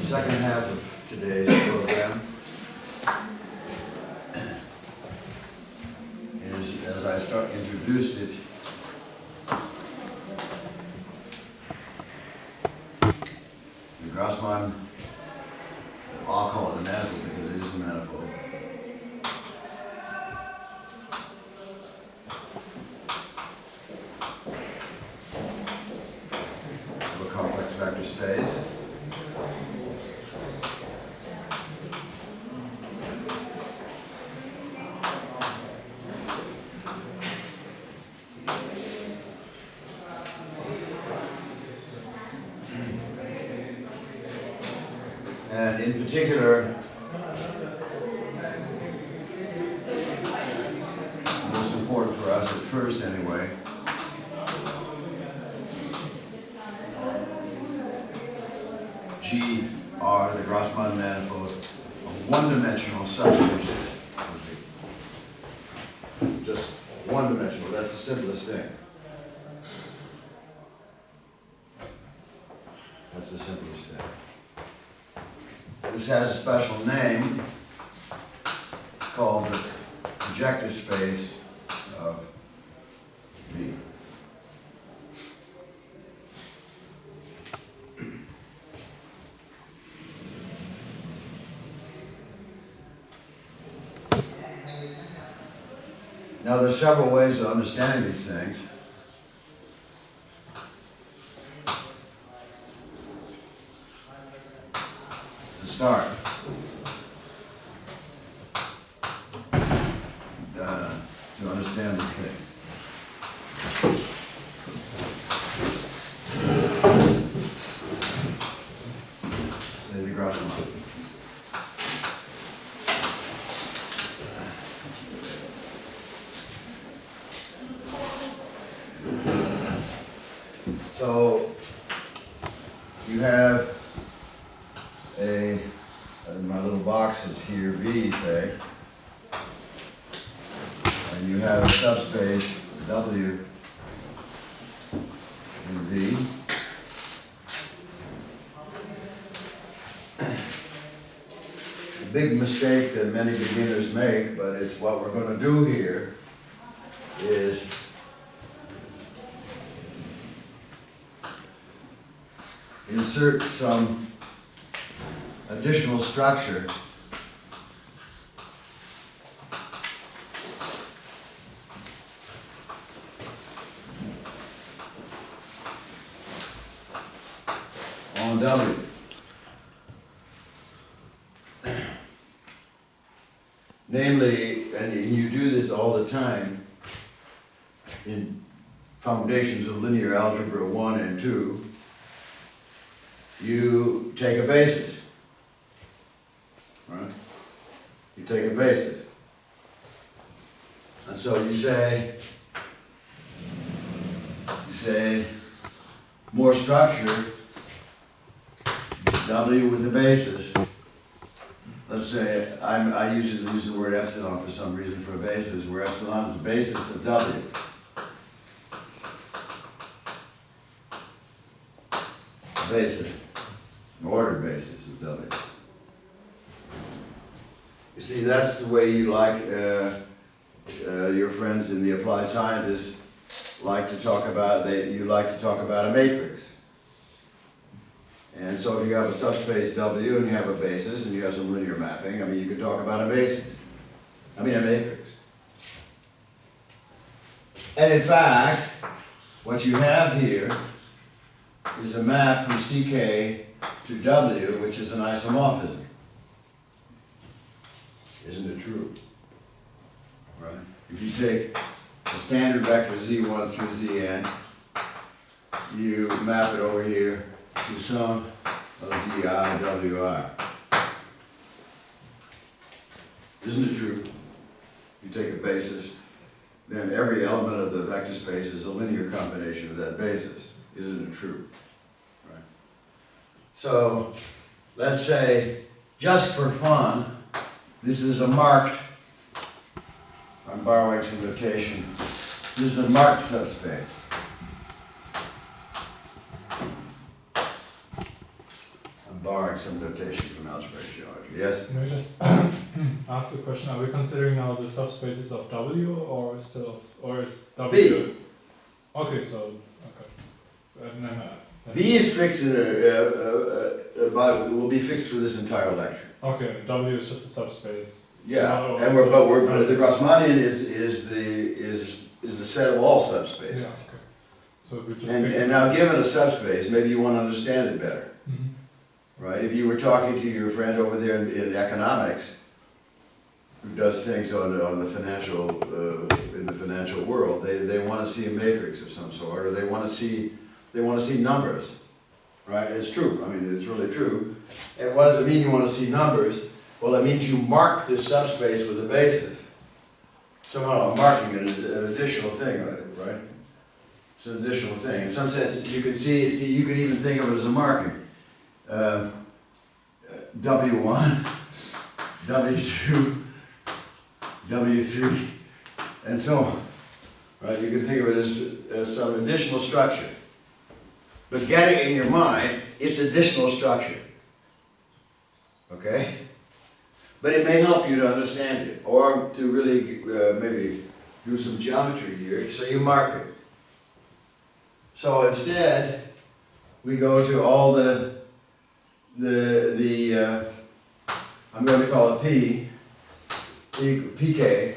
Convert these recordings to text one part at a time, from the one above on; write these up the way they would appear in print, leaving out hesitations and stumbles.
second half of today's program is, as I introduced it, the Grossman, I'll call it a manifold because it is a manifold, of a complex vector space. And in particular, most important for us at first anyway, GR, the Grossman manifold, of one-dimensional subspaces. Just one-dimensional, that's the simplest thing. That's the simplest thing. This has a special name. It's called the projective space of B. Now, there's several ways of understanding these things. To start, to understand this thing. Say the Grossman. So you have my little boxes here, V, say, and you have a subspace W in V. A big mistake that many beginners make, but it's what we're going to do here, is insert some additional structure on W. Namely, and you do this all the time in foundations of linear algebra 1 and 2, you take a basis. Right? You take a basis. And so you say more structure, W with a basis. Let's say I usually use the word epsilon for some reason for a basis, where epsilon is the basis of W. Basis, an ordered basis of W. You see, that's the way you like, your friends in the applied sciences like to talk about, you like to talk about a matrix. And so if you have a subspace W and you have a basis and you have some linear mapping, I mean, you could talk about a basis. I mean, a matrix. And in fact, what you have here is a map from CK to W, which is an isomorphism. Isn't it true? Right? If you take a standard vector Z1 through Zn, you map it over here to some of Zi, Wi. Isn't it true? You take a basis, then every element of the vector space is a linear combination of that basis. Isn't it true? Right? So, let's say, just for fun, this is a marked, I'm borrowing some notation, this is a marked subspace. borrowing some notation from algebraic geometry. Yes? Can I just ask a question? Are we considering now the subspaces of W or still of, or is W? B. Okay, so okay. And then, B is fixed in will be fixed for this entire lecture. okay, W is just a subspace. Yeah, and the Grassmannian is the set of all subspaces. Yeah, okay. So we just And now, given a subspace, maybe you want to understand it better, Mm-hmm. right? If you were talking to your friend over there in economics, who does things on the financial in the financial world, they want to see a matrix of some sort, or they want to see numbers, right? It's true. I mean, it's really true. And what does it mean you want to see numbers? Well, it means you mark this subspace with a basis. Somehow marking an additional thing, right? It's an additional thing. In some sense, you can see you can even think of it as a marking. W1, W2, W3, and so on. Right? You can think of it as some additional structure. But get it in your mind, it's additional structure. Okay? But it may help you to understand it, or to really maybe do some geometry here, so you mark it. So instead, we go to all I'm going to call it P, PK,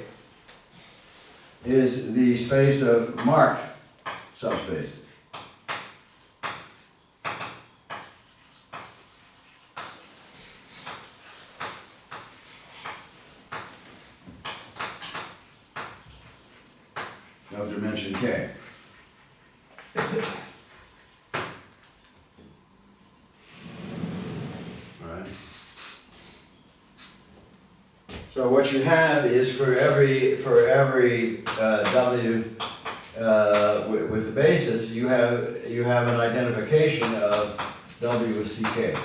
is the space of marked subspaces. Of dimension K. Right. So what you have is for every W with the basis, you have an identification of W with CK.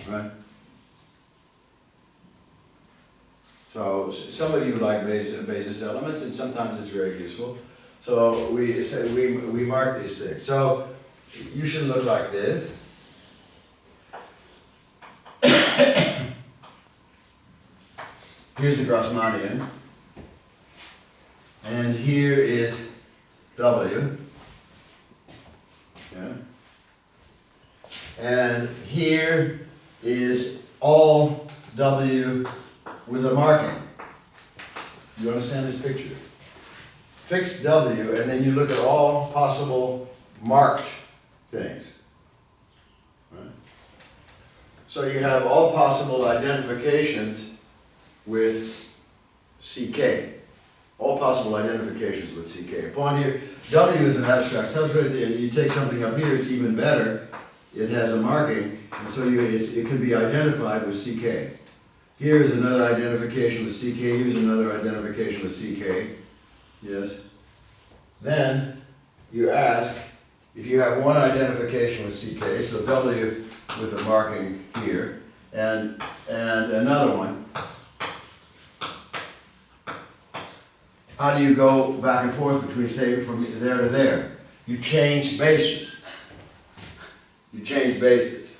Right. So some of you like basis elements, and sometimes it's very useful. So we mark these things. So you should look like this. Here's the Grassmannian, and here is W. Yeah. And here is all W with a marking. You understand this picture? Fixed W, and then you look at all possible marked things. Right? So you have all possible identifications with CK. All possible identifications with CK. Upon here, W is an abstract substrate, and you take something up here, it's even better. It has a marking, and so it can be identified with CK. Here's another identification with CK, here's another identification with CK. Yes. Then you ask, if you have one identification with CK, so W with a marking here, and another one, how do you go back and forth between, say, from there to there? You change bases. You change bases.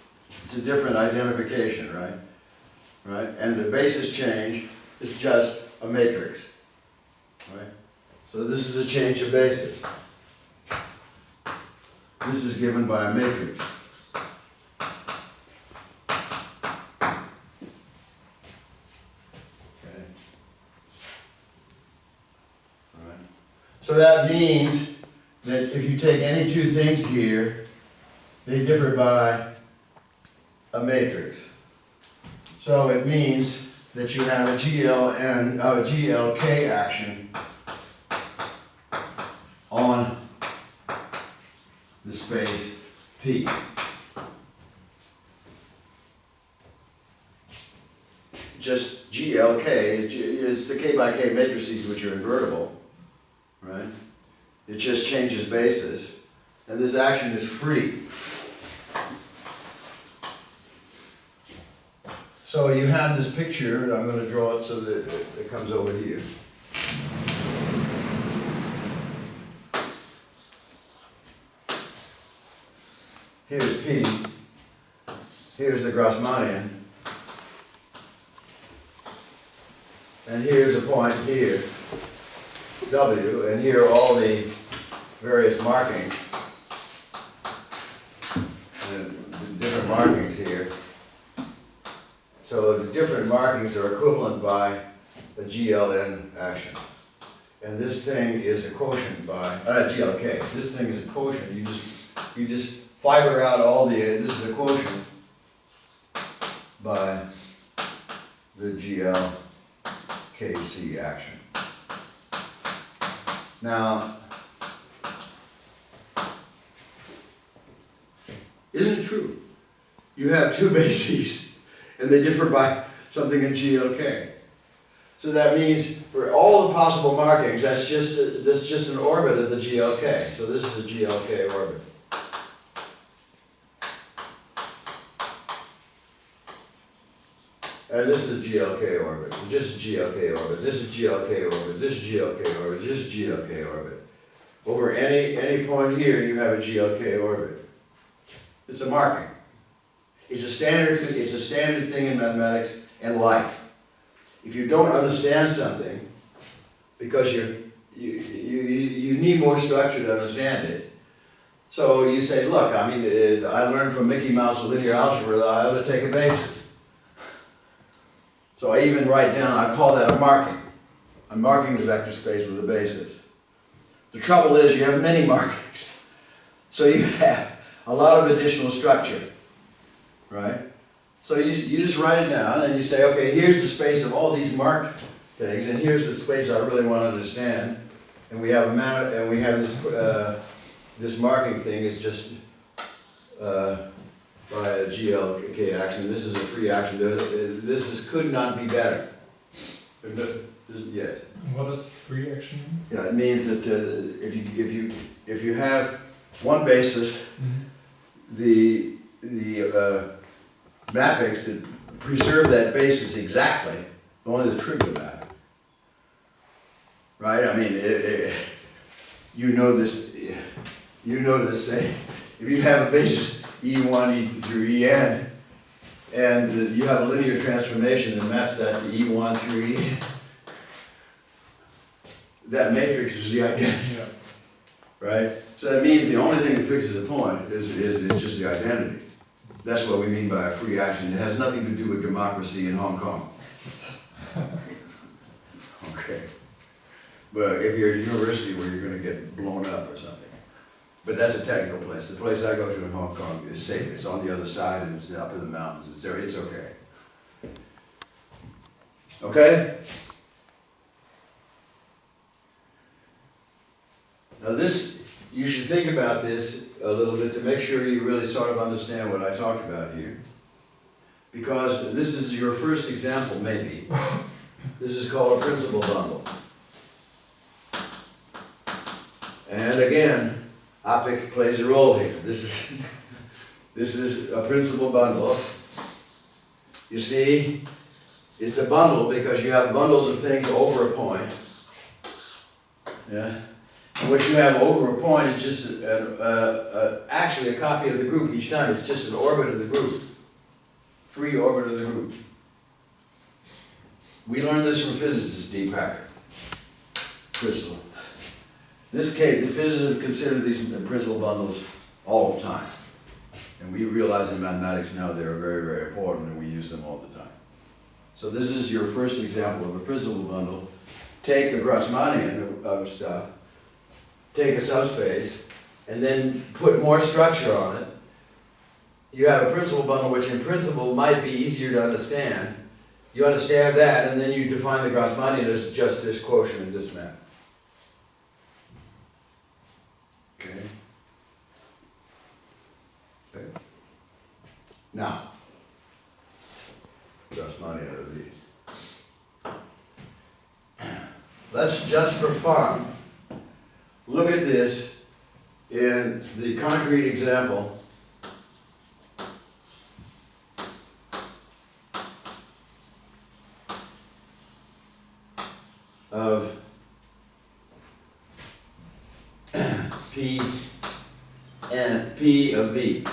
It's a different identification, right? Right? And the basis change is just a matrix. Right? So this is a change of basis. This is given by a matrix. Okay. All right. So that means that if you take any two things here, they differ by a matrix. So it means that you have a GLN, GLK action on the space P. Just GLK is the K by K matrices which are invertible, right? It just changes bases, and this action is free. So you have this picture, I'm going to draw it so that it comes over here. here's P, here's the Grassmannian, and here's a point here, W, and here are all the various markings, and different markings here. So the different markings are equivalent by a GLN action. And this thing is a quotient by, GLK, this thing is a quotient, you just fiber out all the, this is a quotient by the GLKC action. Now, isn't it true? You have two bases and they differ by something in GLK. So that means for all the possible markings, that's just an orbit of the GLK. So this is a GLK orbit. And this is a GLK orbit. This is GLK orbit. This is GLK orbit. This is GLK orbit. This is GLK orbit. Over any point here, you have a GLK orbit. It's a marking. It's a standard thing in mathematics and life. If you don't understand something, because you need more structure to understand it, so you say, look, I mean, I learned from Mickey Mouse with linear algebra that I ought to take a basis. So I even write down, I call that a marking. I'm marking the vector space with a basis. The trouble is you have many markings. So you have a lot of additional structure, right? So you just write it down and you say, okay, here's the space of all these marked things, and here's the space I really want to understand. And we have this marking thing is just by a GLK action. This is a free action. Could not be better. Yes. What does free action mean? Yeah, it means that if you have one basis, the mappings that preserve that basis exactly, only the trivial mapping. Right? I mean, you know this, if you have a basis E1 through En, and you have a linear transformation that maps that to E1 through En, that matrix is the identity. Yeah. Right? So that means the only thing that fixes a point is just the identity. That's what we mean by a free action. It has nothing to do with democracy in Hong Kong. Okay. But if you're at a university where you're going to get blown up or something. But that's a technical place. The place I go to in Hong Kong is safe. It's on the other side and it's up in the mountains. It's there. It's okay. Okay? Now this, you should think about this a little bit to make sure you really sort of understand what I talked about here. Because this is your first example, maybe. This is called a principal bundle. And again, OPIC plays a role here. This is a principal bundle. You see, it's a bundle because you have bundles of things over a point. Yeah. And what you have over a point is just actually a copy of the group each time. It's just an orbit of the group. Free orbit of the group. We learned this from physicist D. Packer. Crystal. In this case, the physicists consider these principal bundles all the time. And we realize in mathematics now they're very, very important and we use them all the time. So this is your first example of a principal bundle. Take a Grassmannian of stuff, take a subspace, and then put more structure on it. You have a principal bundle which in principle might be easier to understand. You understand that, and then you define the Grassmannian as just this quotient in this map. Okay. Okay. Now, Grassmannian of V. Let's just for fun look at this in the concrete example of P and P of V.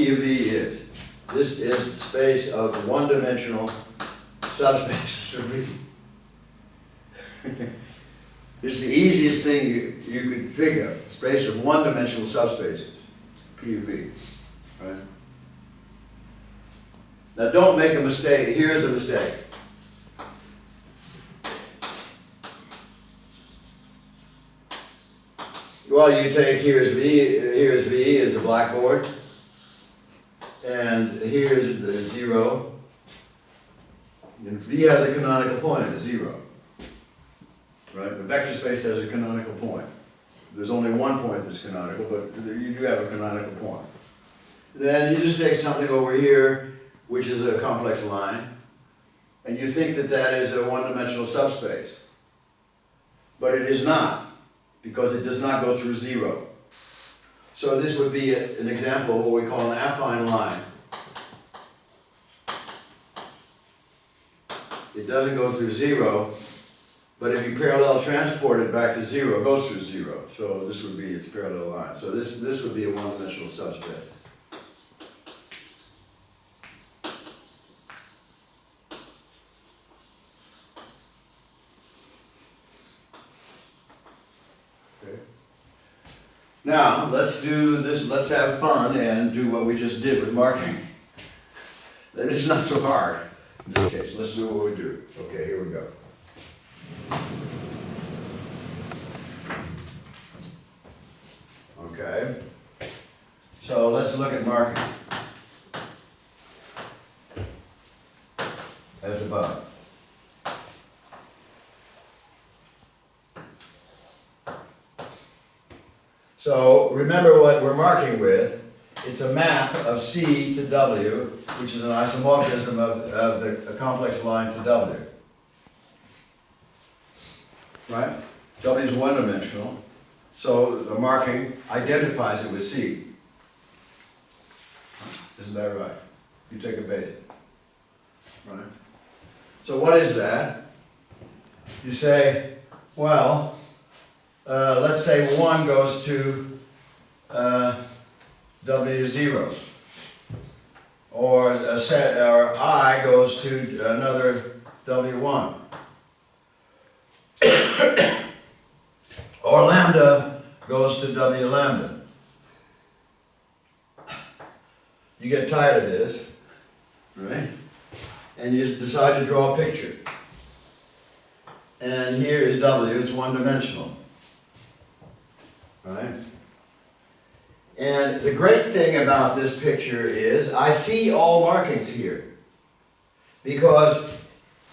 P of V is. This is the space of one-dimensional subspaces of V. This is the easiest thing you could think of, space of one-dimensional subspaces, P of V, right? Now don't make a mistake, here's a mistake. Well, you take, here's V is a blackboard, and here's the 0, and V has a canonical point at 0. Right? The vector space has a canonical point. There's only one point that's canonical, but you do have a canonical point. Then you just take something over here, which is a complex line, and you think that that is a one-dimensional subspace. But it is not, because it does not go through 0. So this would be an example of what we call an affine line. It doesn't go through 0, but if you parallel transport it back to 0, it goes through 0. So this would be its parallel line. So this would be a one-dimensional subspace. Okay. Now, let's do this, let's have fun and do what we just did with marking. This is not so hard in this case. Let's do what we do. Okay, here we go. Okay, so let's look at marking as above. So remember what we're marking with. It's a map of C to W, which is an isomorphism of the complex line to W. Right? W is one-dimensional. So the marking identifies it with C. Isn't that right? You take a base. Right? So what is that? You say, well, let's say 1 goes to W0. Or I goes to another W1. Or lambda goes to W lambda. You get tired of this, right? And you decide to draw a picture. And here is W, it's one-dimensional. Right? And the great thing about this picture is I see all markings here. Because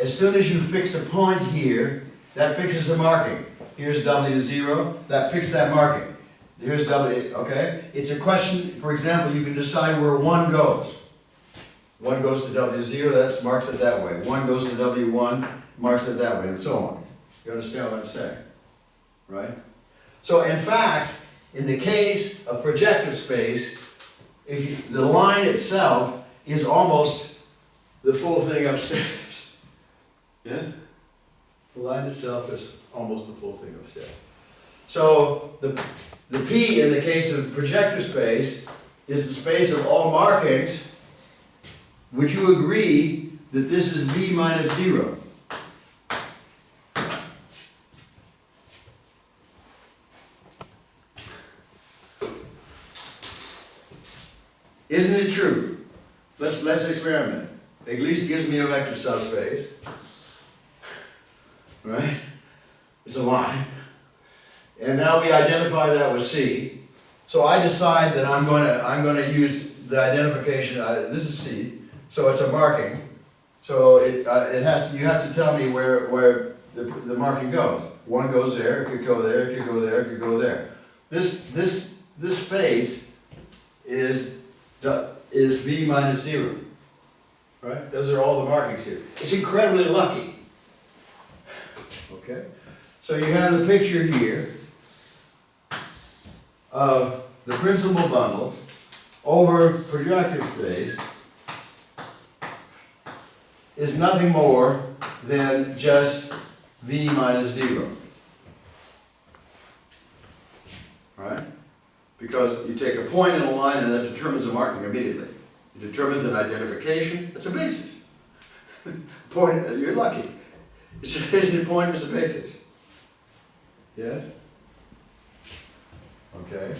as soon as you fix a point here, that fixes the marking. Here's W0, that fixes that marking. Here's W, okay? It's a question, for example, you can decide where 1 goes. 1 goes to W0, that marks it that way. 1 goes to W1, marks it that way, and so on. You understand what I'm saying? Right? So in fact, in the case of projective space, the line itself is almost the full thing upstairs. Yeah? The line itself is almost the full thing upstairs. So the P in the case of projective space is the space of all markings. Would you agree that this is V minus 0? Isn't it true? Let's experiment. At least it gives me a vector subspace. Right? It's a line. And now we identify that with C. So I decide that I'm going to use the identification. This is C. So it's a marking. So you have to tell me where the marking goes. 1 goes there. It could go there. It could go there. It could go there. This space is V minus 0. Right? Those are all the markings here. It's incredibly lucky. Okay? So you have the picture here of the principal bundle over projective space is nothing more than just V minus 0. Right? Because you take a point in a line and that determines the marking immediately. determines an identification, that's a basis. Point, you're lucky. It's just a pointer is a basis. Yes? Okay.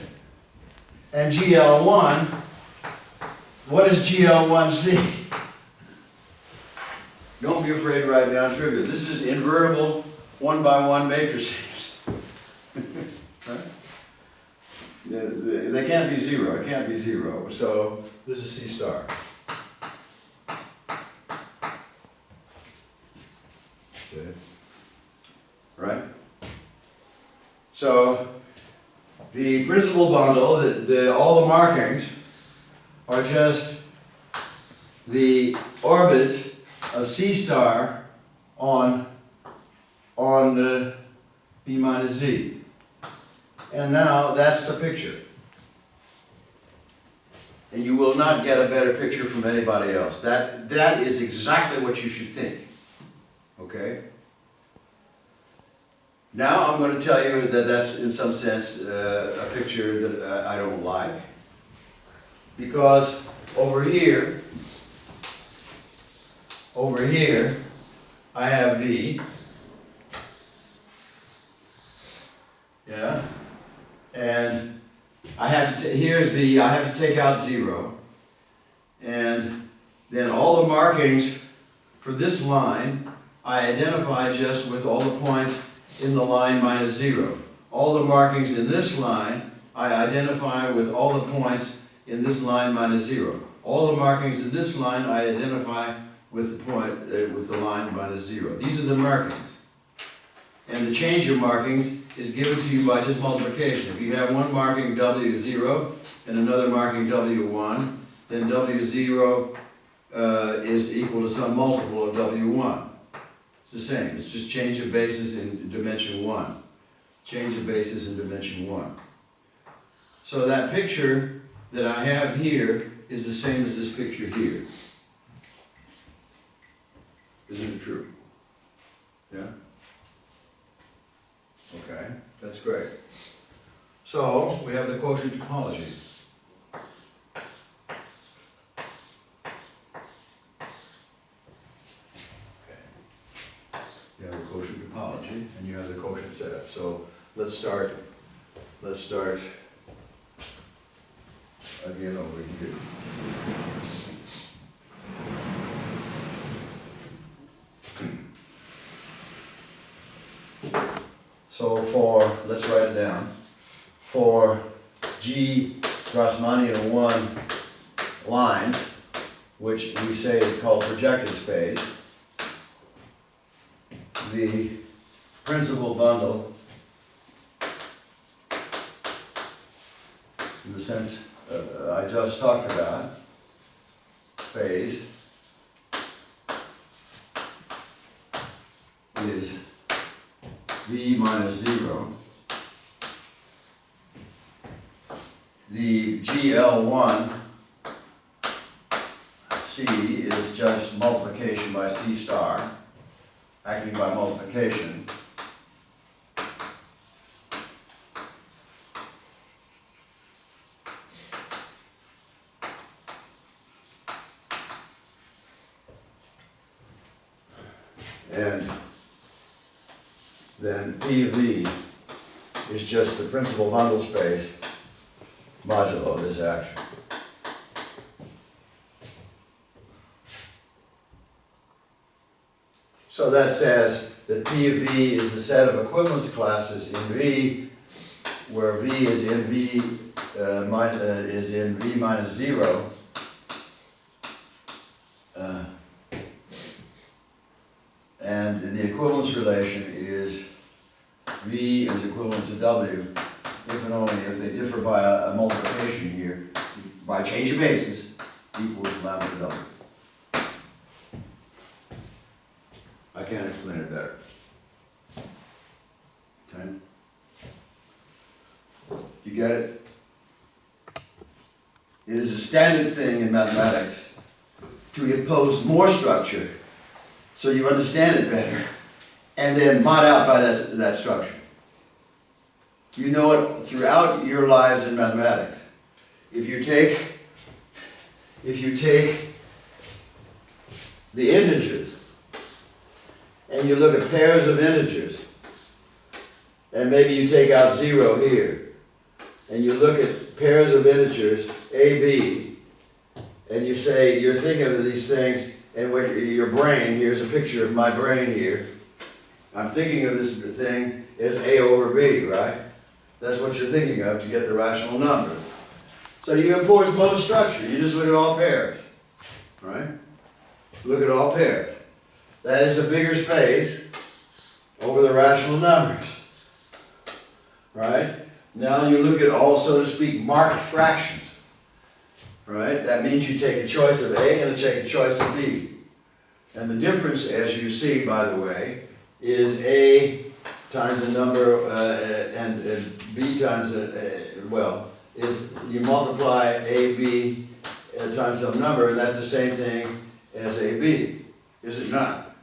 And GL1, what does GL1C? Don't be afraid to write down trivia. This is invertible 1-by-1 matrices. Right? They can't be zero. It can't be zero. So this is C star. Okay. Right? So the principal bundle, all the markings are just the orbits of C star on B minus Z. And now that's the picture. And you will not get a better picture from anybody else. That is exactly what you should think. Okay? Now I'm going to tell you that that's in some sense a picture that I don't like. Because over here, I have V. Yeah? And I have to, here's V, I have to take out 0. And then all the markings for this line, I identify just with all the points in the line minus 0. All the markings in this line, I identify with all the points in this line minus 0. All the markings in this line, I identify with the point, with the line minus 0. These are the markings. And the change of markings is given to you by just multiplication. If you have one marking W0 and another marking W1, then W0 is equal to some multiple of W1. It's the same. It's just change of basis in dimension 1. Change of basis in dimension 1. So that picture that I have here is the same as this picture here. Isn't it true? Yeah? Okay, that's great. So, we have the quotient topology. Okay. You have the quotient topology, and you have the quotient setup. So, let's start again over here. So let's write it down. For G Grassmannian 1 lines, which we say is called projective space, the principal bundle, in the sense I just talked about, space, is V minus 0. The GL1 C is just multiplication by C star, acting by multiplication. And then P of V is just the principal bundle space modulo this action. So that says that P of V is the set of equivalence classes in V, where V is in V minus 0. And the equivalence relation is V is equivalent to W if and only if they differ by a multiplication here, by change of basis, equals lambda W. I can't explain it better. Okay? You get it? It is a standard thing in mathematics to impose more structure so you understand it better, and then mod out by that structure. You know it throughout your lives in mathematics. If you take if you take the integers and you look at pairs of integers, and maybe you take out 0 here, and you look at pairs of integers, A, B, and you say, you're thinking of these things, and with your brain, here's a picture of my brain here, I'm thinking of this thing as A over B, right? That's what you're thinking of to get the rational numbers. So you impose Mohs structure, you just look at all pairs, right? Look at all pairs. That is a bigger space over the rational numbers, right? Now you look at all, so to speak, marked fractions, right? That means you take a choice of A and you take a choice of B. And the difference, as you see, by the way, is A times a number and B times is you multiply AB times some number, and that's the same thing as AB, is it not?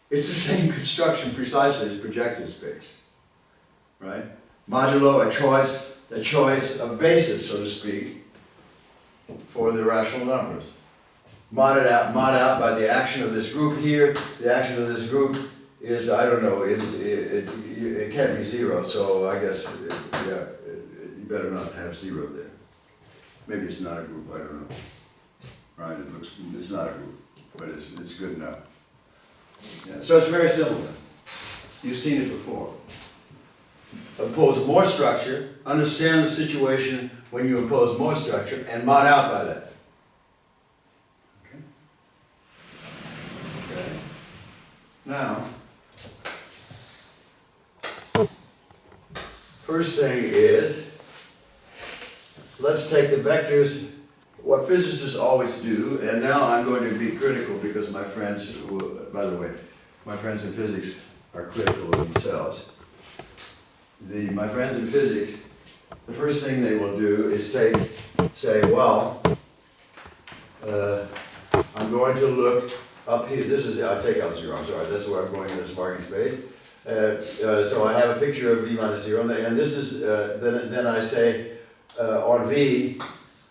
It's the same construction precisely as projective space, right? Modulo a choice of basis, so to speak, for the rational numbers. Mod out by the action of this group here. The action of this group is, I don't know, it can't be 0, so I guess, you better not have 0 there. Maybe it's not a group, I don't know. Right, it's not a group, but it's good enough. Yeah, so it's very simple. You've seen it before. Impose more structure, understand the situation when you impose more structure, and mod out by that. Okay. Now, first thing is, let's take the vectors, what physicists always do, and now I'm going to be critical because my friends, by the way, my friends in physics are critical of themselves. My friends in physics, the first thing they will do is say, well, I'm going to look up here. This is, I'll take out 0, I'm sorry, that's where I'm going in this marking space. So I have a picture of V minus 0, and this is, then I say, on V,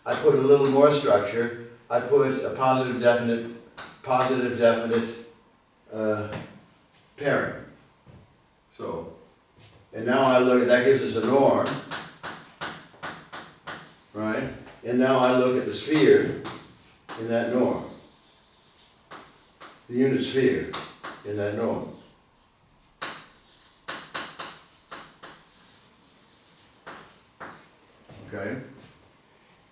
I put a little more structure. I put a positive definite pairing. So, and now I look at, that gives us a norm, right? And now I look at the sphere in that norm. The unit sphere in that norm. Okay?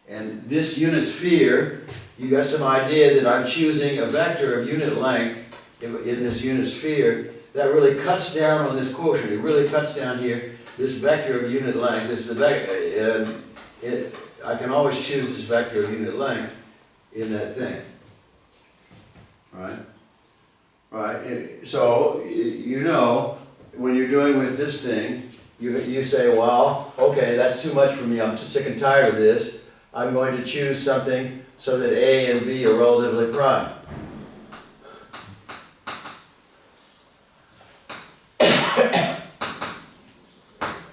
And this unit sphere, you got some idea that I'm choosing a vector of unit length in this unit sphere that really cuts down on this quotient. It really cuts down here, this vector of unit length. This is the I can always choose this vector of unit length in that thing. Right? Right? So, you know, when you're doing with this thing, you say, well, okay, that's too much for me. I'm sick and tired of this. I'm going to choose something so that A and B are relatively prime.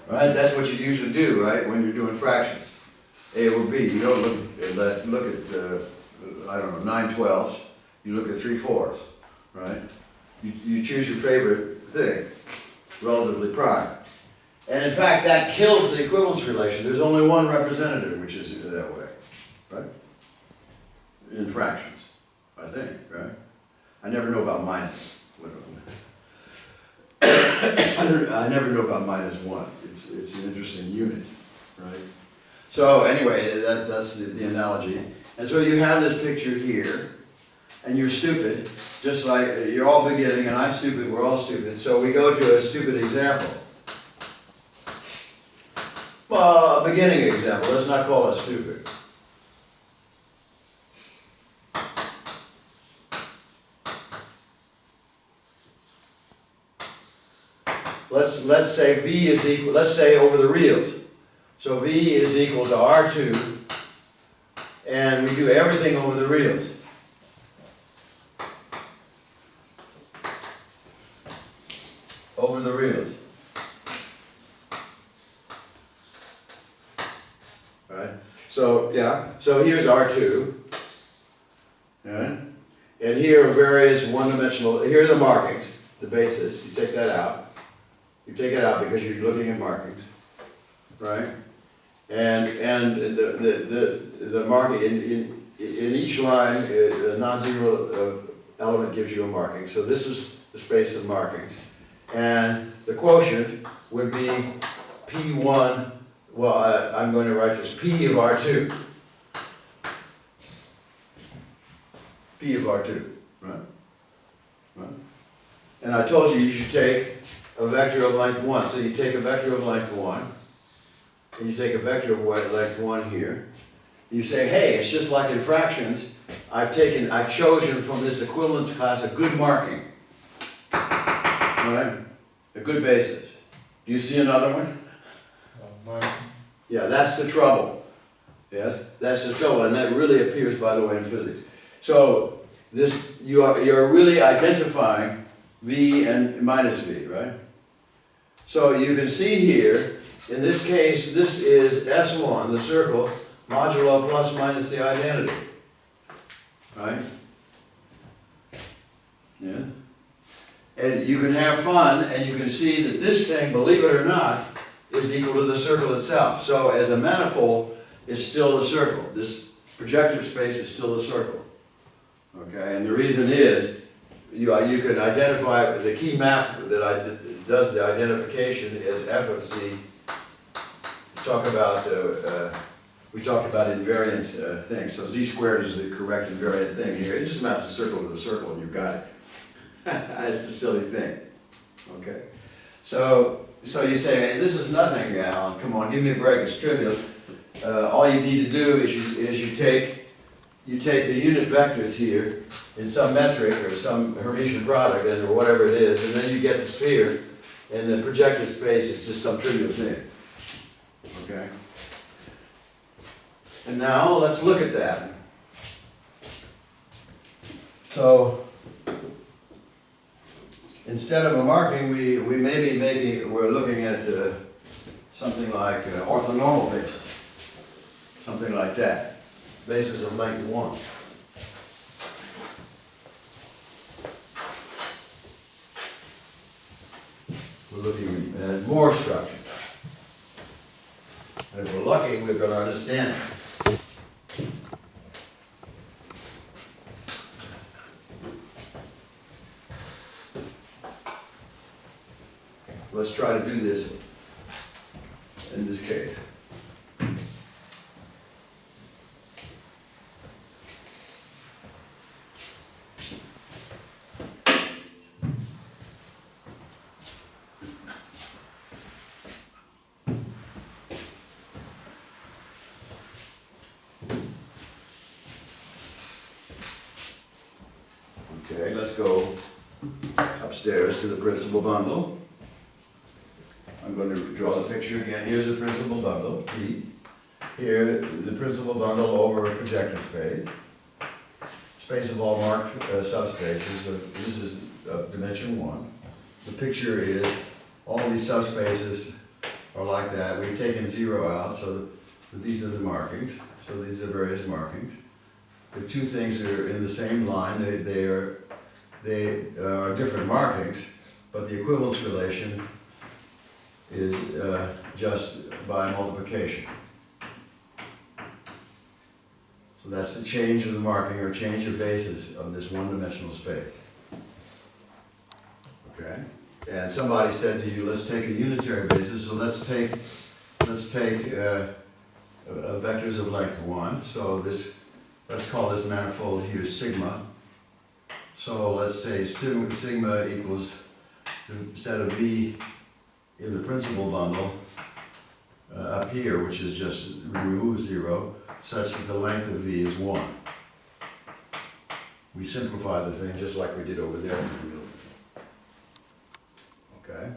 Right? That's what you usually do, right, when you're doing fractions. A over B. You don't look at I don't know, 9/12. You look at 3/4, right? You choose your favorite thing, relatively prime. And in fact, that kills the equivalence relation. There's only one representative which is that way, right? In fractions, I think, right? I never know about minus. I never know about -1. It's an interesting unit, right? So anyway, that's the analogy. And so you have this picture here, and you're stupid, just like you're all beginning, and I'm stupid, we're all stupid. So we go to a stupid example. Well, a beginning example, let's not call it stupid. Let's say V is equal, let's say over the reals. So V is equal to R2, and we do everything over the reals. Over the reals. Right? So, yeah, so here's R2. here are various one-dimensional, here are the markings, the bases, you take that out. You take it out because you're looking at markings, right? And the marking, in each line, a non-zero element gives you a marking. So this is the space of markings. And the quotient would be P1, well, I'm going to write this, P of R2. P of R2, right? Right? And I told you should take a vector of length 1. So you take a vector of length 1, and you take a vector of length 1 here. And you say, hey, it's just like in fractions. I've chosen from this equivalence class a good marking. Right? A good basis. Do you see another one? Yeah, that's the trouble. Yes? That's the trouble, and that really appears, by the way, in physics. So this, you're really identifying V and minus V, right? So you can see here, in this case, this is S1, the circle, modulo plus minus the identity. Right? Yeah? And you can have fun, and you can see that this thing, believe it or not, is equal to the circle itself. So as a manifold, it's still the circle. This projective space is still the circle. Okay, and the reason is, you can identify the key map that does the identification is f of z. We talked about invariant things. So z squared is the correct invariant thing here. It just maps the circle to the circle, and you've got it. It's a silly thing. Okay, so you say, hey, this is nothing, Alan. Come on, give me a break. It's trivial. All you need to do is you take the unit vectors here in some metric or some Hermitian product or whatever it is, and then you get the sphere, and the projective space is just some trivial thing. Okay. And now let's look at that. So instead of a marking, we're looking at something like orthonormal basis, something like that, basis of length 1. We're looking at more structures. And if we're lucky, we're going to understand it. Let's try to do this in this case. Okay, let's go upstairs to the principal bundle. I'm going to draw the picture again. Here's the principal bundle, P. Here, the principal bundle over a projective space. Space of all marked subspaces. This is dimension 1. The picture is all these subspaces are like that. We've taken 0 out, so these are the markings. So these are various markings. If two things are in the same line, they are different markings, but the equivalence relation is just by multiplication. So that's the change of the marking or change of basis of this one-dimensional space. Okay? And somebody said to you, let's take a unitary basis, so let's take vectors of length 1. So this, let's call this manifold here sigma. So let's say sigma equals the set of V in the principal bundle up here, which is just remove 0, such that the length of V is 1. We simplify the thing just like we did over there. Okay?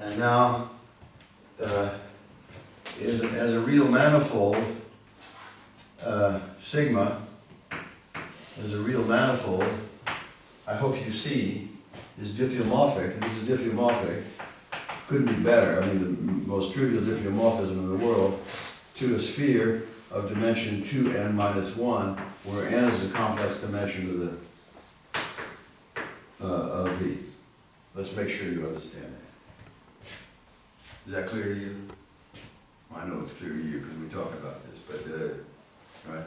And now, as a real manifold, sigma, as a real manifold, I hope you see, is diffeomorphic. This is diffeomorphic. Couldn't be better. I mean, the most trivial diffeomorphism in the world to a sphere of dimension 2n minus 1, where n is a complex dimension of V. Let's make sure you understand that. Is that clear to you? I know it's clear to you because we talk about this, but, right?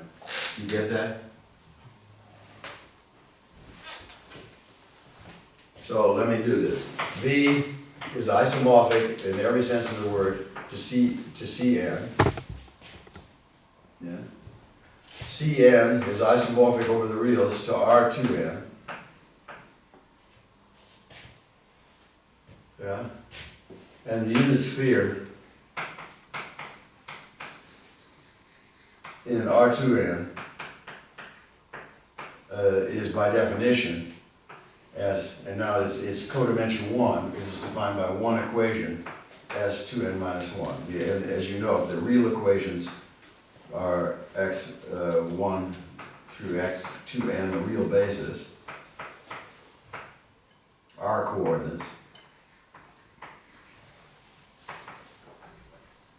You get that? So let me do this. V is isomorphic in every sense of the word to Cn. Yeah. Cn is isomorphic over the reals to R2n. Yeah. And the unit sphere in R2n is by definition as, and now it's codimension 1 because it's defined by one equation as 2n minus 1. Yeah, and as you know, the real equations are x1 through x2n, the real basis, r coordinates.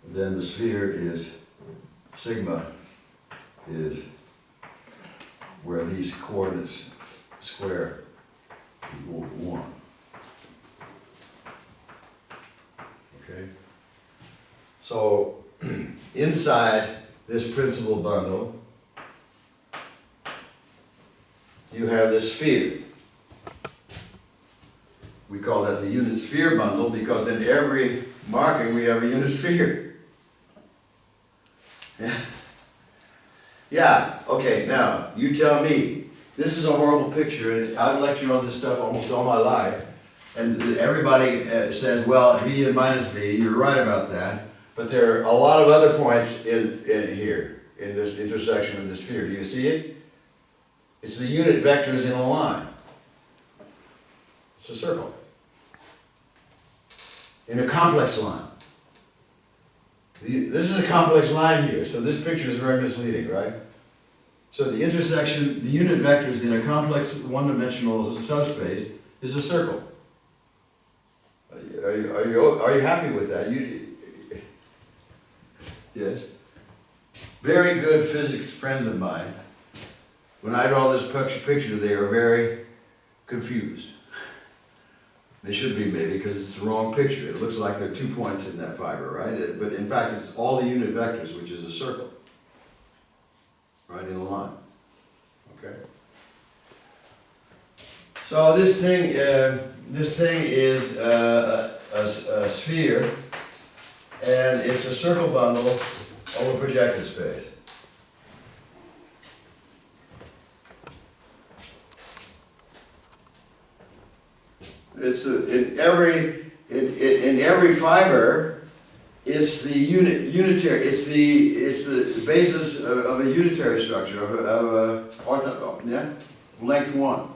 Then the sphere is sigma is where these coordinates square equal 1. Okay? So inside this principal bundle, you have this sphere. We call that the unit sphere bundle because in every marking we have a unit sphere. Yeah. Yeah, okay, now, you tell me, this is a horrible picture, and I've lectured on this stuff almost all my life, and everybody says, well, V and minus V, you're right about that, but there are a lot of other points in here, in this intersection of the sphere. Do you see it? It's the unit vectors in a line. It's a circle. In a complex line. This is a complex line here, so this picture is very misleading, right? So the intersection, the unit vectors in a complex one-dimensional subspace is a circle. Are you happy with that? Yes? Very good physics friends of mine, when I draw this picture, they are very confused. They should be maybe because it's the wrong picture. It looks like there are 2 points in that fiber, right? But in fact, it's all the unit vectors, which is a circle, right, in a line. Okay. So this thing is a sphere, and it's a circle bundle over projective space. It's in every fiber, it's the unitary. It's the basis of a unitary structure of length 1.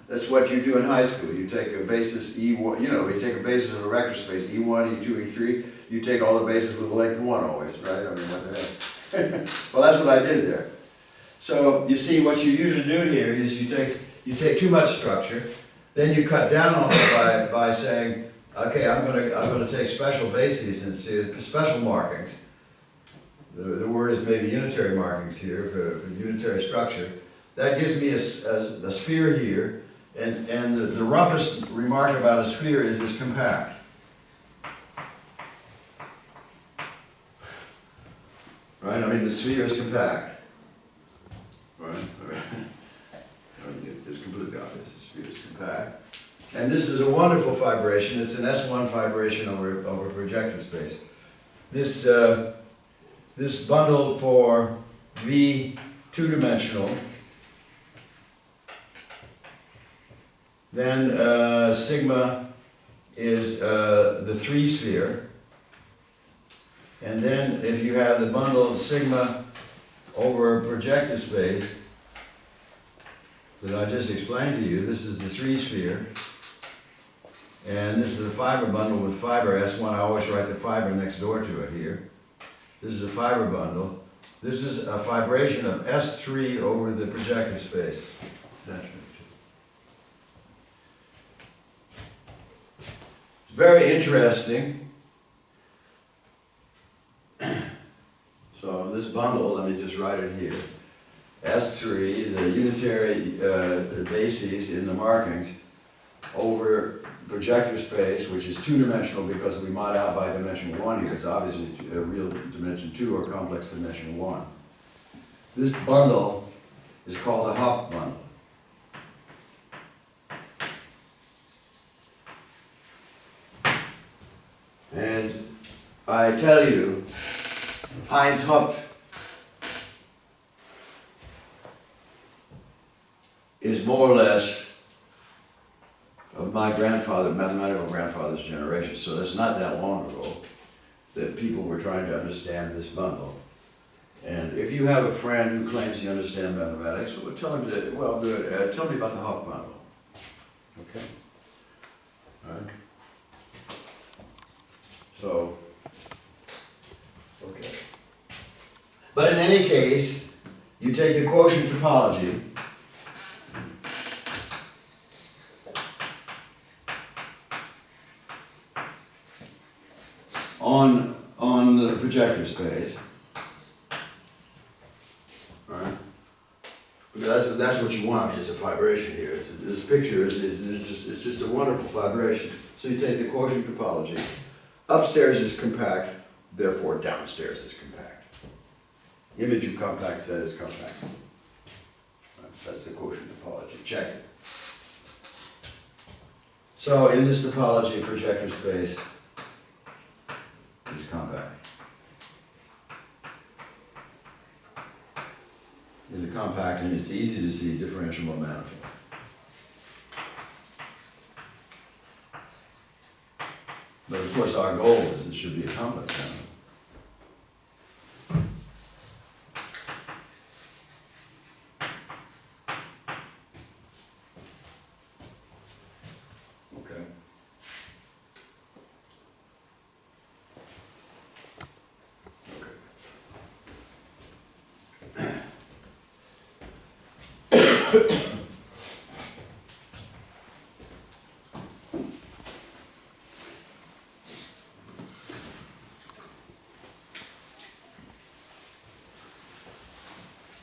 That's what you do in high school. You take a basis E1. You take a basis of a vector space E1, E2, E3. You take all the bases with length 1 always, right? I mean, what the heck? Well, that's what I did there. So you see, what you usually do here is you take too much structure. Then you cut down on it by saying, okay, I'm going to take special bases and special markings. The word is maybe unitary markings here for unitary structure. That gives me a sphere here, and the roughest remark about a sphere is it's compact. Right? I mean, the sphere is compact. Right? I mean, it's completely obvious. Is compact. And this is a wonderful fibration. It's an S1 fibration over projective space. This bundle for V two-dimensional, then sigma is the 3 sphere. And then if you have the bundle sigma over projective space, that I just explained to you, this is the 3 sphere, and this is a fiber bundle with fiber S1. I always write the fiber next door to it here. This is a fiber bundle. This is a fibration of S3 over the projective space. It's very interesting write it here. S3, the unitary bases in the markings over projector space, which is two-dimensional because we mod out by dimension 1 here. It's obviously a real dimension 2 or complex dimension 1. This bundle is called a Hopf bundle. And I tell you, Heinz Hopf is more or less of my mathematical grandfather's generation. So that's not that long ago that people were trying to understand this bundle. And if you have a friend who claims he understands mathematics, well, tell him to, well, good, tell me about the Hopf bundle. Okay? All right? So, okay. But in any case, you take the quotient topology, on the projector space, all right? Because that's what you want. I mean, it's a vibration here. This picture is just a wonderful vibration. So you take the quotient topology. Upstairs is compact, therefore downstairs is compact. Image of compact set is compact. Right, that's the quotient topology. Check it. So in this topology, projector space is compact. Is a compact, and it's easy to see differentiable manifold. But of course, our goal is it should be a complex manifold. Okay.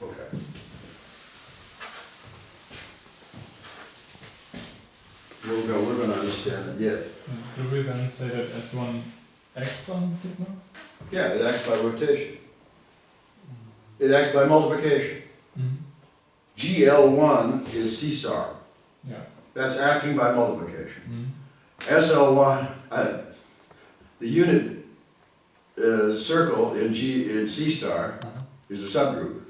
Okay. We're going to understand that, yeah. Do we then say that S1 acts on the sigma? Yeah, it acts by rotation. It acts by multiplication. Mm-hmm. GL1 is C star. Yeah. That's acting by multiplication. Mm-hmm. SL1, the unit circle in C star is a subgroup,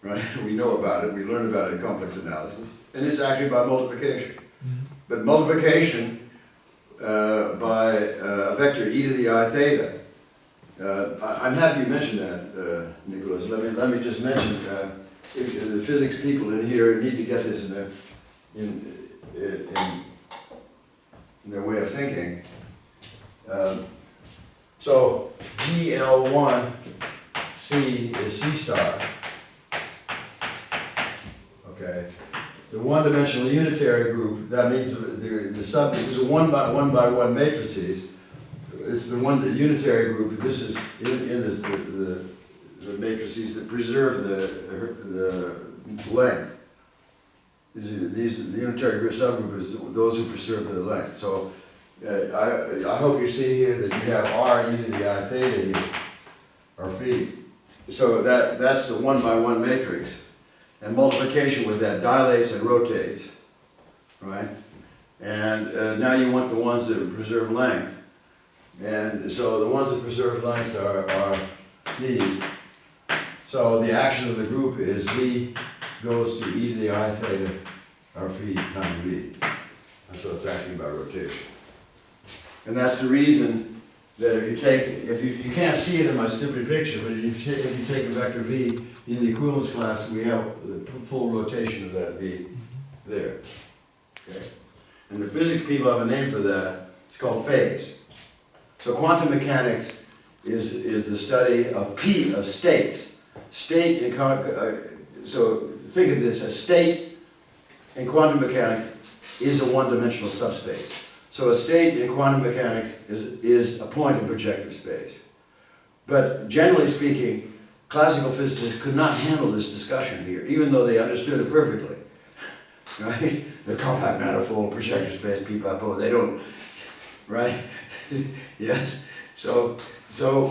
right? We know about it, we learn about it in complex analysis, and it's acting by multiplication. Mm-hmm. But multiplication by a vector e to the I theta. I'm happy you mentioned that, Nicholas. Let me just mention, if the physics people in here need to get this in their way of thinking. So GL1 C is C star. Okay. The one-dimensional unitary group, that means the sub is a one by one matrices. This is the unitary group. This is in this the matrices that preserve the length. These the unitary group subgroup is those who preserve the length. So I hope you see here that you have R e to the I theta here, or phi. So that's the one by one matrix. And multiplication with that dilates and rotates, right? And now you want the ones that preserve length. And so the ones that preserve length are these. So the action of the group is V goes to e to the I theta, or phi times V. And so it's acting by rotation. And that's the reason that if you can't see it in my stupid picture, but if you take a vector V, in the equivalence class, we have the full rotation of that V there. Okay? And the physics people have a name for that. It's called phase. So quantum mechanics is the study of states. State in so think of this: a state in quantum mechanics is a one-dimensional subspace. So a state in quantum mechanics is a point in projective space. But generally speaking, classical physicists could not handle this discussion here, even though they understood it perfectly. Right? The compact manifold, projector space, p-pop, they don't, right? Yes? So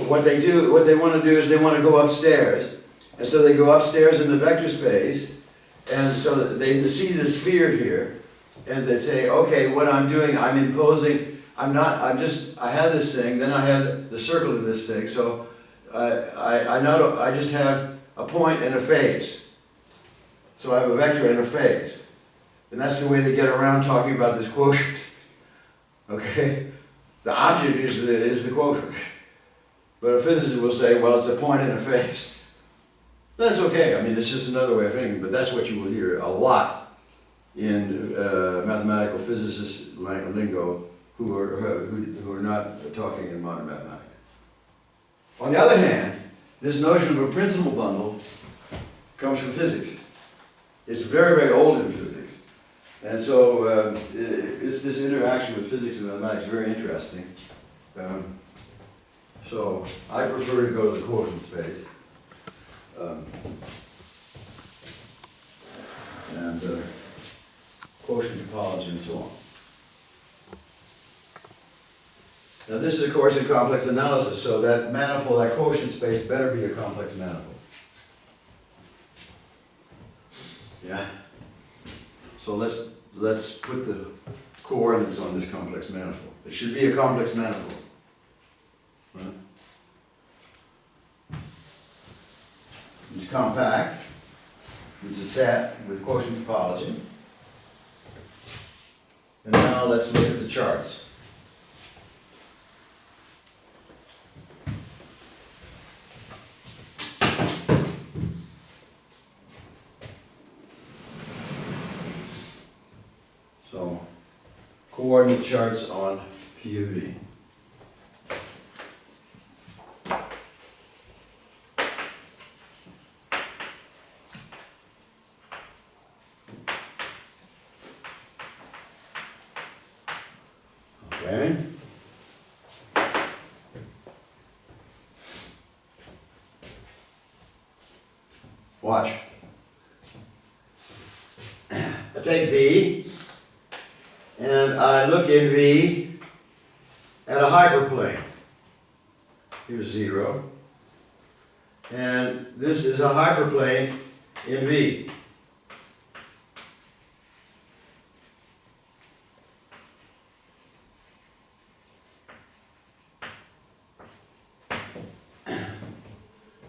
what they want to do is they want to go upstairs. And so they go upstairs in the vector space, and so they see the sphere here, and they say, okay, what I'm doing, I'm imposing, I have this thing, then I have the circle in this thing, so I just have a point and a phase. So I have a vector and a phase. And that's the way they get around talking about this quotient. Okay? The object is the quotient. But a physicist will say, well, it's a point and a phase. That's okay. I mean, it's just another way of thinking, but that's what you will hear a lot in mathematical physicist lingo who are not talking in modern mathematics. On the other hand, this notion of a principal bundle comes from physics. It's very, very old in physics. And so it's this interaction with physics and mathematics very interesting. So I prefer to go to the quotient space. And quotient topology and so on. Now this is of course a complex analysis, so that manifold, that quotient space better be a complex manifold. Yeah? So let's put the coordinates on this complex manifold. It should be a complex manifold. Right? It's compact. It's a set with quotient topology. And now let's look at the charts. So, coordinate charts on P of V. Okay. Watch. I take V, and I look in V at a hyperplane. Here's 0. And this is a hyperplane in V.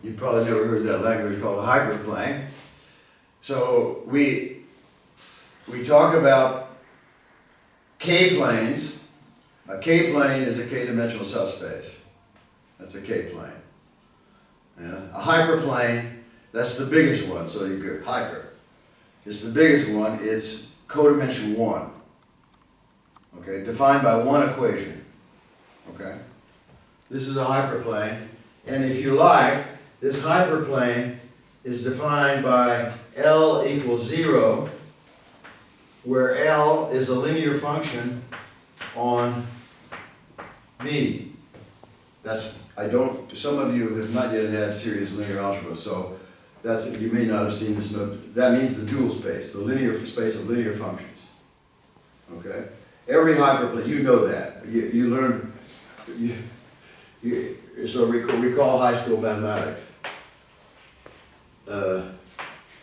You've probably never heard that language called a hyperplane. So we talk about K-planes. A K-plane is a K-dimensional subspace. That's a K-plane. Yeah. A hyperplane, that's the biggest one, so you go hyper. It's the biggest one, it's codimension 1. Okay, defined by one equation. Okay? This is a hyperplane, and if you like, this hyperplane is defined by L equals 0, where L is a linear function on V. Some of you have not yet had serious linear algebra, so you may not have seen this note. That means the dual space, the linear space of linear functions. Okay? Every hyperplane, you know that. You learn, so recall high school mathematics.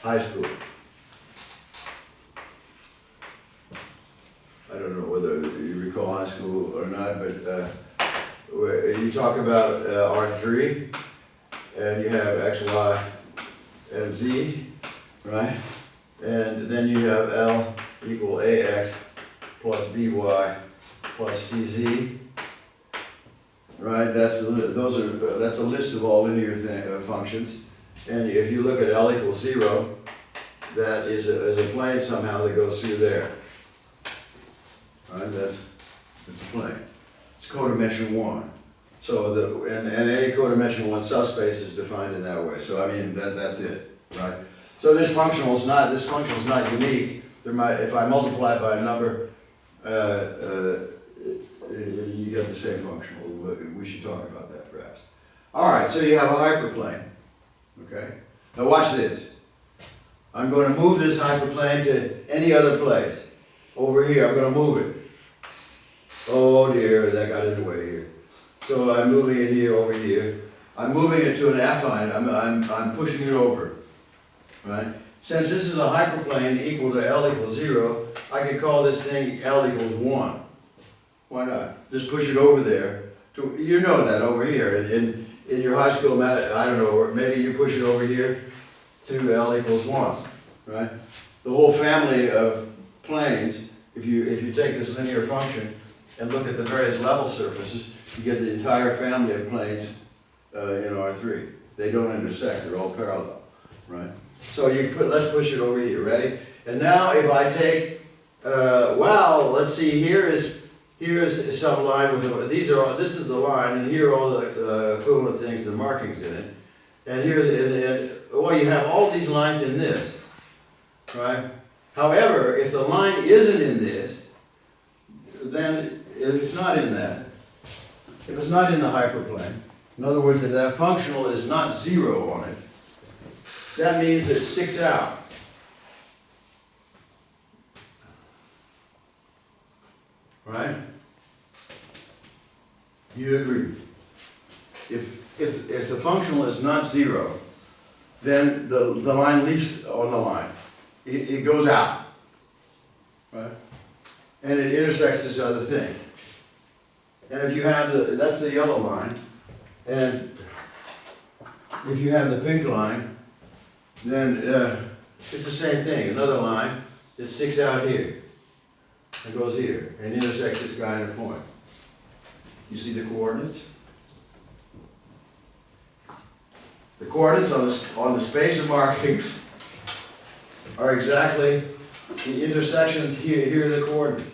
High school. I don't know whether you recall high school or not, but you talk about R3, and you have X, Y, and Z, right? And then you have L equal AX plus BY plus CZ, right? That's a list of all linear functions. And if you look at L equals 0, that is a plane somehow that goes through there. Right? That's a plane. It's codimension 1. So and any codimension 1 subspace is defined in that way. So I mean that's it, right? So this functional is not unique. If I multiply it by a number, you get the same functional. We should talk about that perhaps. All right. So you have a hyperplane. Okay? Now watch this. I'm going to move this hyperplane to any other place. Over here, I'm going to move it. Oh dear, that got in the way here. So I'm moving it here, over here. I'm moving it to an affine. I'm pushing it over. Right? Since this is a hyperplane equal to L equals 0, I could call this thing L equals 1. Why not? Just push it over there. You know that over here. In your high school math, I don't know, or maybe you push it over here to L equals 1. Right? The whole family of planes, if you take this linear function and look at the various level surfaces, you get the entire family of planes in R3. They don't intersect, they're all parallel. Right? So let's push it over here, ready? And now if I take, well, let's see, here is some line with, this is the line, and here are all the equivalent things, the markings in it. And well, you have all these lines in this, right? However, if the line isn't in this, then if it's not in that, if it's not in the hyperplane, in other words, if that functional is not 0 on it, that means that it sticks out. Right? You agree? If the functional is not 0, then the line leaves on the line. It goes out. Right? And it intersects this other thing. And if you have that's the yellow line, and if you have the pink line, then it's the same thing. Another line that sticks out here. It goes here and intersects this guy in a point. You see the coordinates? The coordinates on the spacer markings are exactly the intersections here. Here are the coordinates.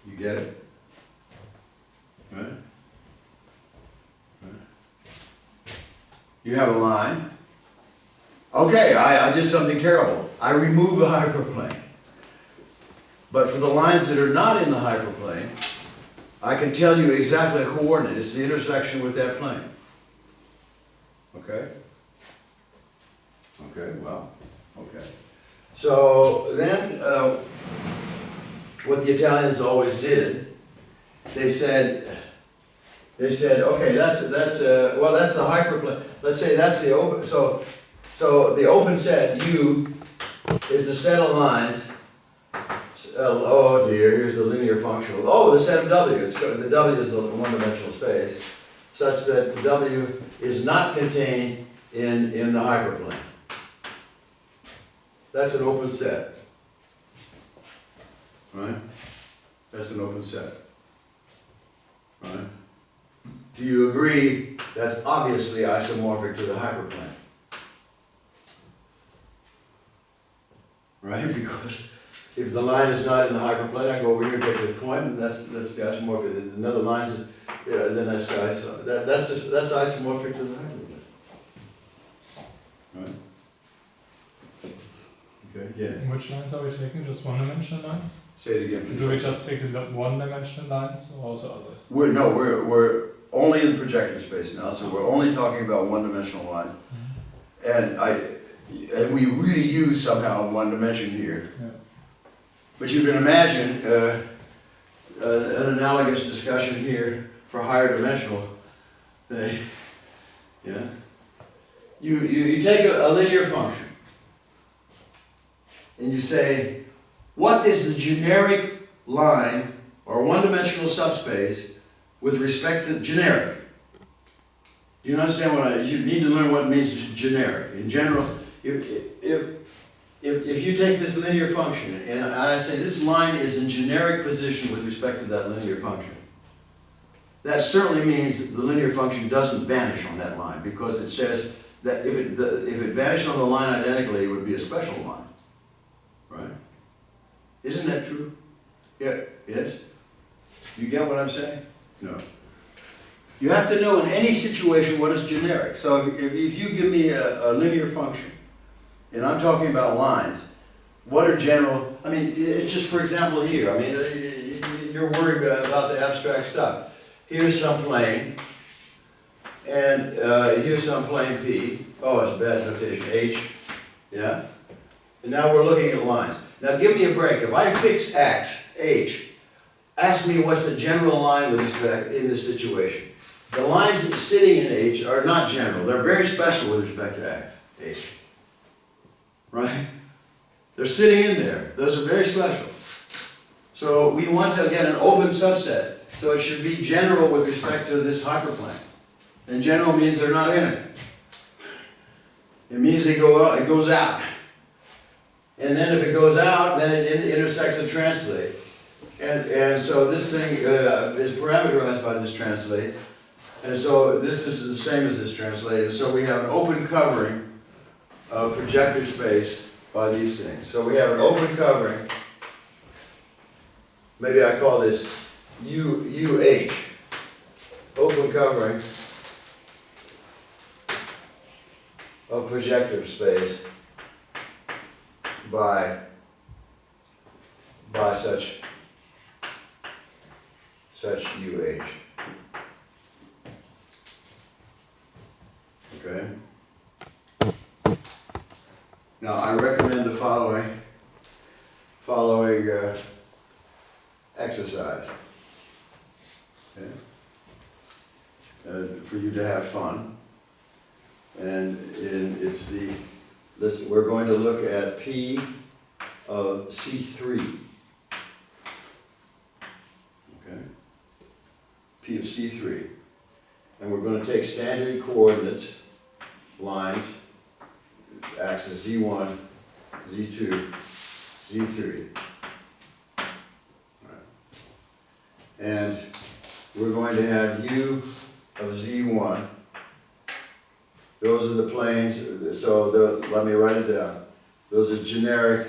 You get it? Right? Right. You have a line. Okay, I did something terrible. I removed the hyperplane. But for the lines that are not in the hyperplane, I can tell you exactly a coordinate. It's the intersection with that plane. Okay? Okay, well, okay. So then, what the Italians always did, they said, okay, that's the hyperplane. Let's say that's the open. So the open set U is the set of lines. Oh dear, here's the linear functional. Oh, the set of W. The W is the one-dimensional space, such that the W is not contained in the hyperplane. That's an open set. Right? That's an open set. Right? Do you agree that's obviously isomorphic to the hyperplane? Right? Because if the line is not in the hyperplane, I go over here and take the point, and that's the isomorphic. Another line's then that's that's isomorphic to the hyperplane. Right? Okay. Yeah. And which lines are we taking? Just one-dimensional lines? Say it again, please. Do we just take the one-dimensional lines, or also others? We're only in projective space now, so we're only talking about one-dimensional lines, and we really use somehow one dimension here. Yeah. But you can imagine an analogous discussion here for higher dimensional thing. Yeah. You take a linear function and you say, what is the generic line or one-dimensional subspace with respect to generic? Do you understand you need to learn what it means generic. In general, if you take this linear function and I say this line is in generic position with respect to that linear function, that certainly means that the linear function doesn't vanish on that line, because it says that if it vanished on the line identically, it would be a special line. Right? Isn't that true? Yeah. Yes? You get what I'm saying? No. You have to know in any situation what is generic. So if you give me a linear function, and I'm talking about lines, what are general, I mean, it's just for example here, I mean, you're worried about the abstract stuff. Here's some plane, and here's some plane P. Oh, it's bad notation, H, yeah? And now we're looking at lines. Now give me a break. If I fix X, H, ask me what's the general line with respect in this situation. The lines that are sitting in H are not general. They're very special with respect to X, H. Right? They're sitting in there. Those are very special. So we want to get an open subset. So it should be general with respect to this hyperplane. And general means they're not in it. It means they go out, it goes out. And then if it goes out, then it intersects a translate. And so this thing is parameterized by this translate. And so this is the same as this translate. And so we have an open covering of projector space by these things. So we have an open covering. Maybe I call this UH. Open covering of projector space by such UH. Okay. Now I recommend the following exercise. Okay. For you to have fun. And we're going to look at P of C3. Okay? P of C3. And we're going to take standard coordinates, lines, axis Z1, Z2, Z3. Right. And we're going to have U of Z1. Those are the planes, so let me write it down. Those are generic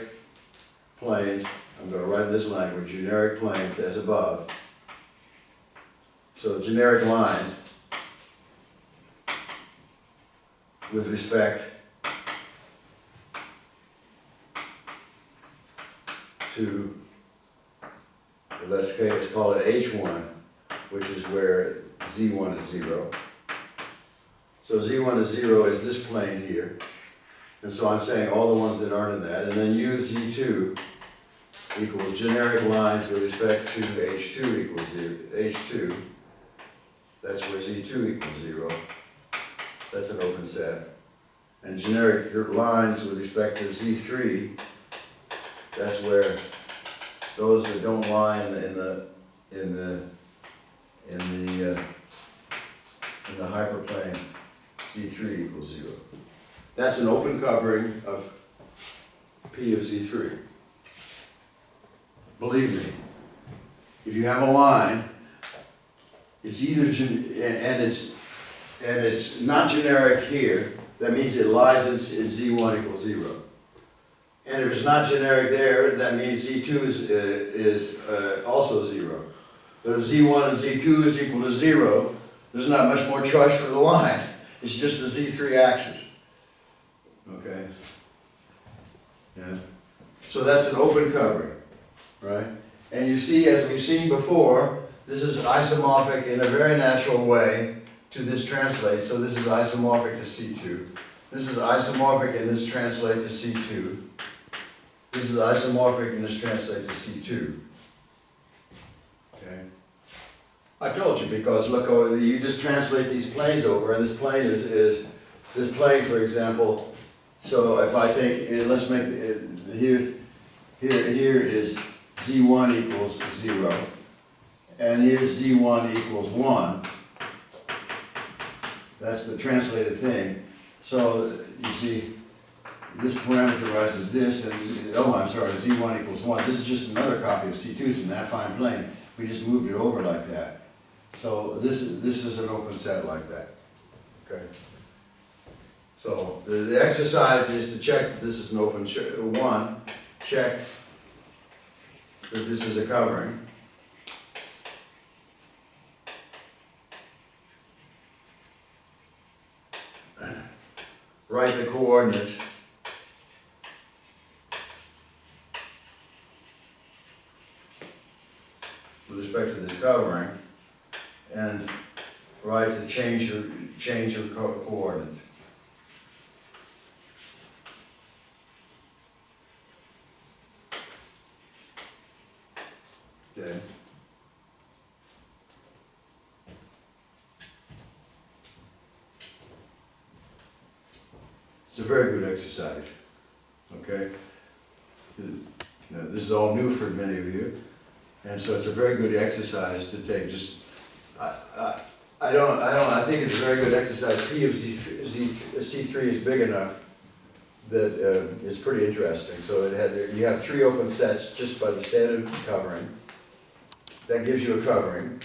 planes. I'm going to write in this language, generic planes as above. So generic lines with respect to, let's call it H1, which is where Z1 is 0. So Z1 is 0 is this plane here. And so I'm saying all the ones that aren't in that. And then U Z2 equals generic lines with respect to H2 equals 0. H2, that's where Z2 equals 0. That's an open set. And generic lines with respect to Z3, that's where those that don't lie in the hyperplane Z3 equals 0. That's an open covering of P of Z3. Believe me, if you have a line, it's either and it's not generic here, that means it lies in Z1 equals 0. And if it's not generic there, that means Z2 is also 0. But if Z1 and Z2 is equal to 0, there's not much more choice for the line. It's just the Z3 axis. Okay? Yeah. So that's an open covering, right? And you see, as we've seen before, this is isomorphic in a very natural way to this translate. So this is isomorphic to C2. This is isomorphic in this translate to C2. This is isomorphic in this translate to C2. Okay? I told you, because look, you just translate these planes over, and this plane is this plane, for example. So if I take, let's make here is Z1 equals 0, and here's Z1 equals 1. That's the translated thing. So you see, this parameterizes this, and oh, I'm sorry, Z1 equals 1. This is just another copy of C2's in that fine plane. We just moved it over like that. So this is an open set like that. Okay. So the exercise is to check that this is an open one. Check that this is a covering. Write the coordinates. With change your coordinates. Okay. It's a very good exercise, okay? Now, this is all new for many of you, and so it's a very good exercise to take. Just, I think it's a very good exercise. P of C3 is big enough that it's pretty interesting. So you have 3 open sets just by the standard covering. That gives you a covering.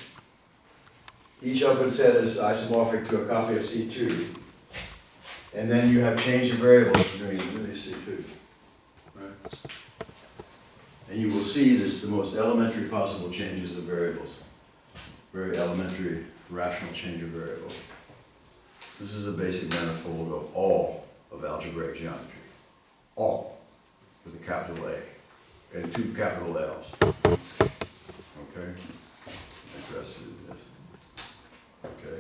Each open set is isomorphic to a copy of C2. And then you have change of variables between these C2. Right? And you will see this the most elementary possible changes of variables. Very elementary rational change of variables. This is the basic manifold of all of algebraic geometry. All, with a capital A and 2 capital L's. Okay? Interested in this. Okay?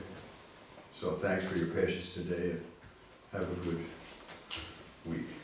So thanks for your patience today, and have a good week.